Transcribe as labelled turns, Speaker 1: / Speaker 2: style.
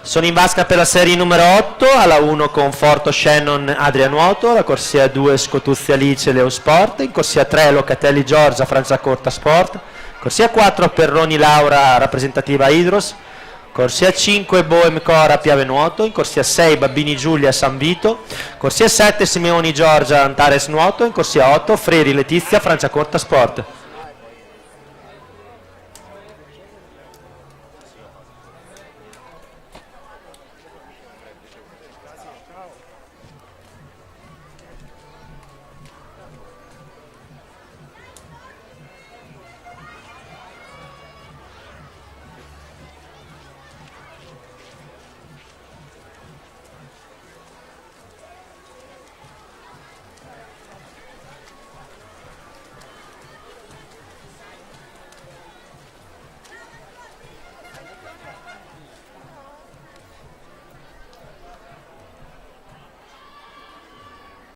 Speaker 1: Sono in vasca per la serie numero 8, alla 1 Conforto Shannon Adria Nuoto, la corsia 2 Scotuzzi Alice Leo Sport, in corsia 3 Locatelli Giorgia Franciacorta Sport, corsia 4 Perroni Laura rappresentativa Idros, corsia 5 Boem Cora Piave Nuoto, in corsia 6 Babbini Giulia San Vito, corsia 7 Simeoni Giorgia Antares Nuoto, in corsia 8 Freri Letizia Franciacorta Sport.